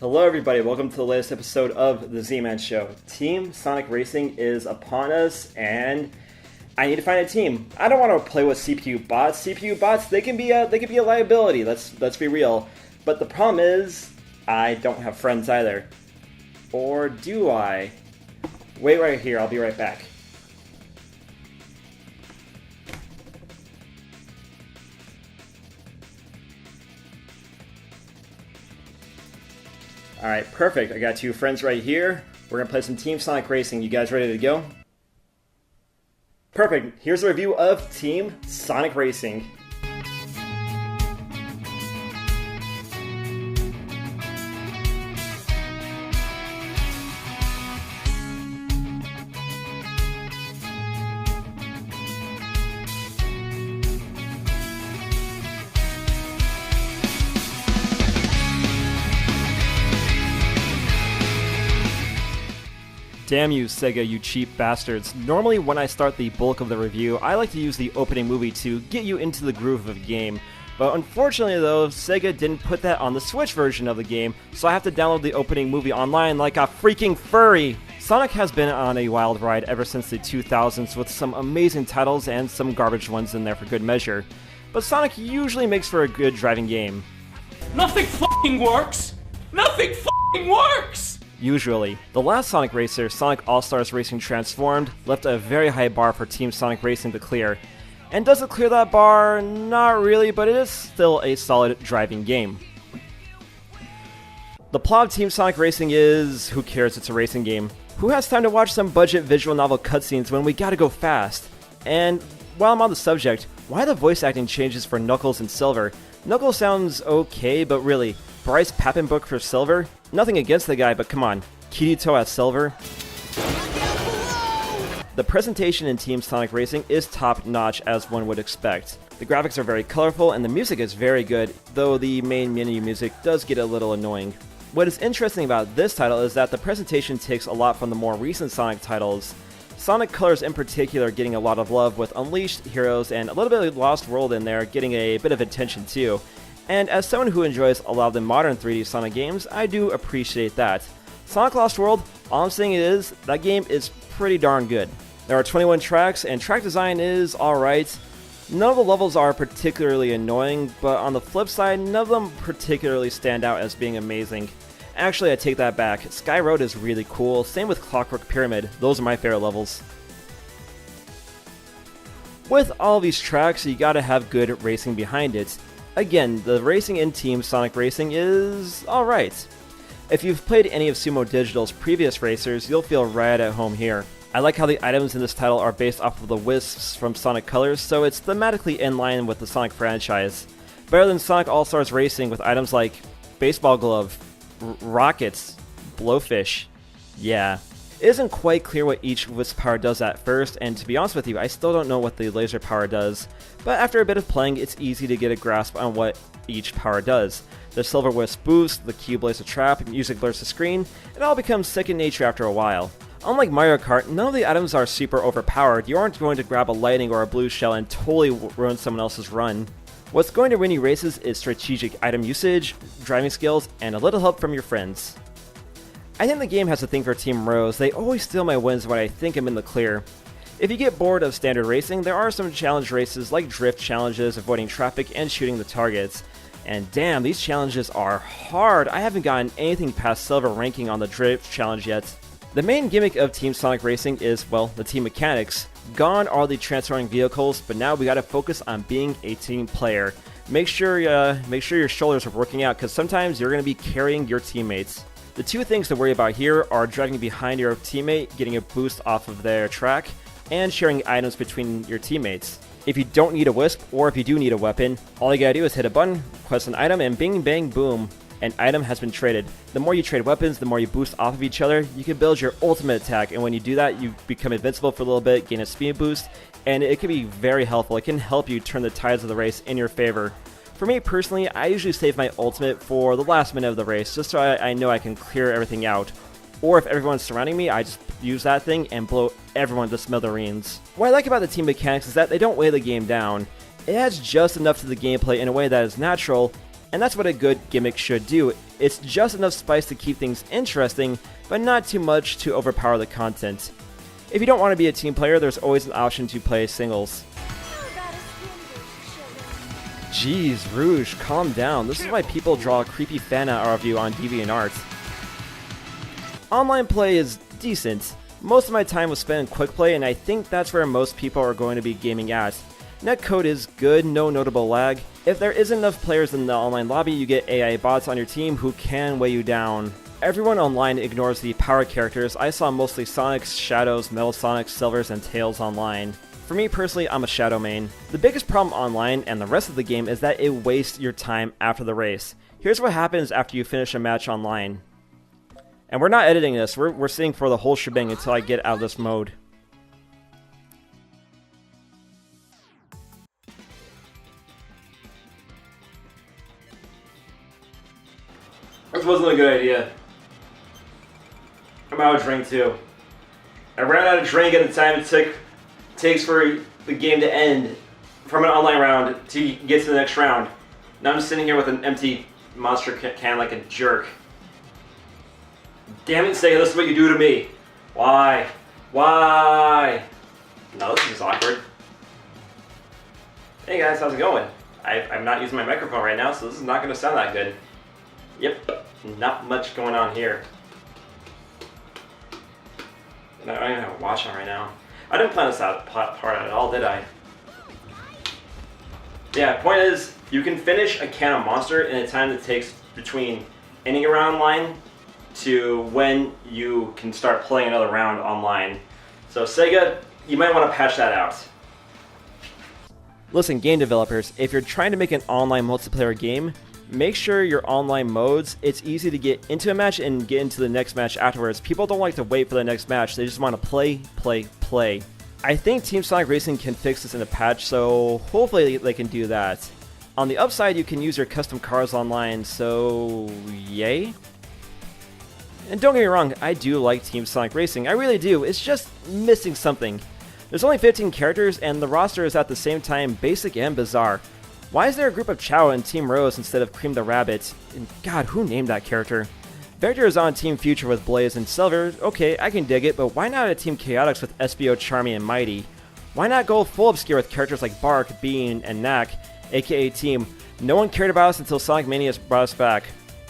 Hello everybody, welcome to the latest episode of the Z-Man Show. Team Sonic Racing is upon us, and I need to find a team. I don't want to play with CPU bots. CPU bots, they can be a liability, let's be real. But the problem is, I don't have friends either. Or do I? Wait right here, I'll be right back. Alright, perfect. I got two friends right here. We're going to play some Team Sonic Racing. You guys ready to go? Perfect. Here's a review of Team Sonic Racing. Damn you, Sega, you cheap bastards. Normally when I start the bulk of the review, I like to use the opening movie to get you into the groove of the game. But unfortunately though, Sega didn't put that on the Switch version of the game, so I have to download the opening movie online like a freaking furry! Sonic has been on a wild ride ever since the 2000s with some amazing titles and some garbage ones in there for good measure. But Sonic usually makes for a good driving game. Nothing f***ing works! Nothing f***ing works! Usually. The last Sonic Racer, Sonic All-Stars Racing Transformed, left a very high bar for Team Sonic Racing to clear. And does it clear that bar? Not really, but it is still a solid driving game. The plot of Team Sonic Racing is, who cares, it's a racing game. Who has time to watch some budget visual novel cutscenes when we gotta go fast? And while I'm on the subject, why the voice acting changes for Knuckles and Silver? Knuckles sounds okay, but really, Bryce Papenbrook for Silver? Nothing against the guy, but come on, Kirito as Silver? The presentation in Team Sonic Racing is top-notch as one would expect. The graphics are very colorful and the music is very good, though the main menu music does get a little annoying. What is interesting about this title is that the presentation takes a lot from the more recent Sonic titles. Sonic Colors in particular getting a lot of love with Unleashed, Heroes, and a little bit of Lost World in there getting a bit of attention too. And as someone who enjoys a lot of the modern 3D Sonic games, I do appreciate that. Sonic Lost World, all I'm saying is, that game is pretty darn good. There are 21 tracks, and track design is alright. None of the levels are particularly annoying, but on the flip side, none of them particularly stand out as being amazing. Actually, I take that back. Sky Road is really cool, same with Clockwork Pyramid, those are my favorite levels. With all these tracks, you gotta have good racing behind it. Again, the racing in Team Sonic Racing is alright. If you've played any of Sumo Digital's previous racers, you'll feel right at home here. I like how the items in this title are based off of the Wisps from Sonic Colors, so it's thematically in line with the Sonic franchise. Better than Sonic All-Stars Racing with items like Baseball Glove, Rockets, Blowfish. Yeah. It isn't quite clear what each Wisp power does at first, and to be honest with you, I still don't know what the laser power does. But after a bit of playing, it's easy to get a grasp on what each power does. The Silver Wisp boost, the Cube lays a trap, music blurs the screen, it all becomes second nature after a while. Unlike Mario Kart, none of the items are super overpowered. You aren't going to grab a lightning or a blue shell and totally ruin someone else's run. What's going to win you races is strategic item usage, driving skills, and a little help from your friends. I think the game has a thing for Team Rose. They always steal my wins when I think I'm in the clear. If you get bored of standard racing, there are some challenge races like drift challenges, avoiding traffic, and shooting the targets. And damn, these challenges are hard. I haven't gotten anything past silver ranking on the drift challenge yet. The main gimmick of Team Sonic Racing is, well, the team mechanics. Gone are the transferring vehicles, but now we gotta focus on being a team player. Make sure your shoulders are working out, because sometimes you're gonna be carrying your teammates. The two things to worry about here are driving behind your teammate, getting a boost off of their track, and sharing items between your teammates. If you don't need a Wisp, or if you do need a weapon, all you gotta do is hit a button, request an item, and bing bang boom, an item has been traded. The more you trade weapons, the more you boost off of each other, you can build your ultimate attack, and when you do that, you become invincible for a little bit, gain a speed boost, and it can be very helpful. It can help you turn the tides of the race in your favor. For me personally, I usually save my ultimate for the last minute of the race, just so I know I can clear everything out. Or if everyone's surrounding me, I just use that thing and blow everyone to smithereens. What I like about the team mechanics is that they don't weigh the game down. It adds just enough to the gameplay in a way that is natural, And that's what a good gimmick should do. It's just enough spice to keep things interesting, but not too much to overpower the content. If you don't want to be a team player, there's always an option to play singles. Jeez, Rouge, calm down. This is why people draw creepy fan art of you on DeviantArt. Online play is decent. Most of my time was spent in quick play, and I think that's where most people are going to be gaming at. Netcode is good, no notable lag. If there isn't enough players in the online lobby, you get AI bots on your team who can weigh you down. Everyone online ignores the power characters. I saw mostly Sonics, Shadows, Metal Sonics, Silvers, and Tails online. For me personally, I'm a Shadow main. The biggest problem online and the rest of the game is that it wastes your time after the race. Here's what happens after you finish a match online. And we're not editing this, we're sitting for the whole shebang until I get out of this mode. This wasn't a good idea. I'm out of drink too. I ran out of drink at the time it takes for the game to end from an online round to get to the next round. Now I'm just sitting here with an empty monster can like a jerk. Damn it, Sega, this is what you do to me. Why? Why? No, this is awkward. Hey guys, how's it going? I'm not using my microphone right now, so this is not going to sound that good. Yep, not much going on here. I don't even have a watch on right now. I didn't plan this part at all, did I? Yeah, point is, you can finish a can of Monster in a time that takes between ending a round online to when you can start playing another round online. So Sega, you might want to patch that out. Listen, game developers, if you're trying to make an online multiplayer game, make sure your online modes, it's easy to get into a match and get into the next match afterwards. People don't like to wait for the next match, they just want to play, play, play. I think Team Sonic Racing can fix this in a patch, so hopefully they can do that. On the upside, you can use your custom cars online, so yay? And don't get me wrong, I do like Team Sonic Racing, I really do, it's just missing something. There's only 15 characters, and the roster is at the same time basic and bizarre. Why is there a group of Chow in Team Rose instead of Cream the Rabbit? And God, who named that character? Vector is on Team Future with Blaze and Silver. Okay, I can dig it, but why not a Team Chaotix with SBO, Charmy, and Mighty? Why not go full obscure with characters like Bark, Bean, and Knack, aka Team no one cared about us until Sonic Mania brought us back?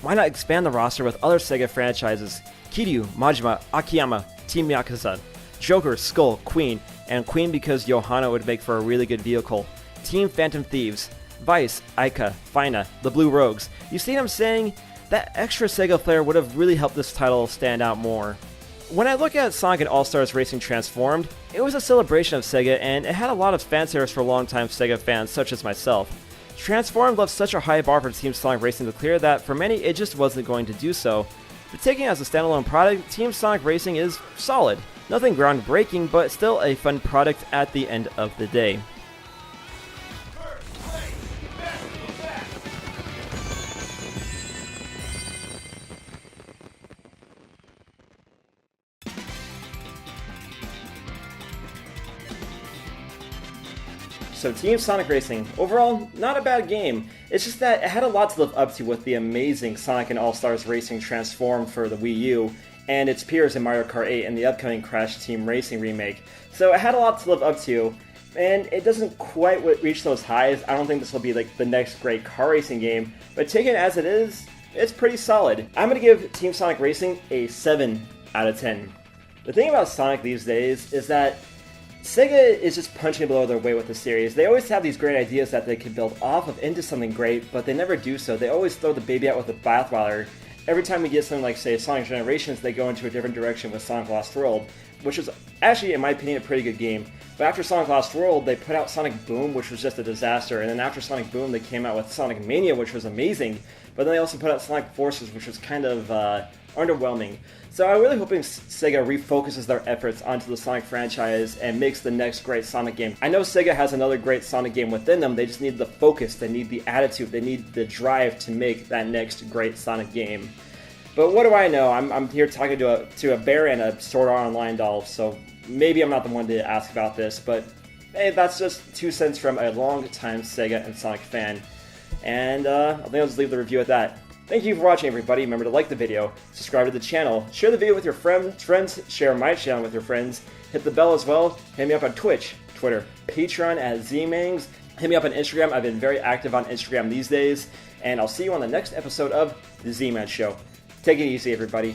Why not expand the roster with other Sega franchises? Kiryu, Majima, Akiyama, Team Yakuza, Joker, Skull, Queen, and Queen because Johanna would make for a really good vehicle. Team Phantom Thieves, Vice, Aika, Fina, the Blue Rogues. You see what I'm saying? That extra Sega flair would have really helped this title stand out more. When I look at Sonic and All-Stars Racing Transformed, it was a celebration of Sega and it had a lot of fanservice for longtime Sega fans such as myself. Transformed left such a high bar for Team Sonic Racing to clear that for many it just wasn't going to do so. But taking it as a standalone product, Team Sonic Racing is solid. Nothing groundbreaking, but still a fun product at the end of the day. So Team Sonic Racing, overall, not a bad game. It's just that it had a lot to live up to with the amazing Sonic and All-Stars Racing Transformed for the Wii U, and its peers in Mario Kart 8 and the upcoming Crash Team Racing remake. So it had a lot to live up to, and it doesn't quite reach those highs. I don't think this will be like the next great car racing game, but taken as it is, it's pretty solid. I'm going to give Team Sonic Racing a 7 out of 10. The thing about Sonic these days is that Sega is just punching below their weight with the series. They always have these great ideas that they can build off of into something great, but they never do so. They always throw the baby out with the bathwater. Every time we get something like, say, Sonic Generations, they go into a different direction with Sonic Lost World, which was actually, in my opinion, a pretty good game. But after Sonic Lost World, they put out Sonic Boom, which was just a disaster, and then after Sonic Boom, they came out with Sonic Mania, which was amazing, but then they also put out Sonic Forces, which was kind of underwhelming. So I'm really hoping Sega refocuses their efforts onto the Sonic franchise and makes the next great Sonic game. I know Sega has another great Sonic game within them, they just need the focus, they need the attitude, they need the drive to make that next great Sonic game. But what do I know? I'm here talking to a bear and a Sword Art Online doll, so maybe I'm not the one to ask about this, but hey, that's just 2 cents from a long-time Sega and Sonic fan. And I think I'll just leave the review at that. Thank you for watching, everybody. Remember to like the video, subscribe to the channel, share the video with your friends, share my channel with your friends, hit the bell as well, hit me up on Twitch, Twitter, Patreon at ZMangs, hit me up on Instagram. I've been very active on Instagram these days, and I'll see you on the next episode of The Z-Man Show. Take it easy, everybody.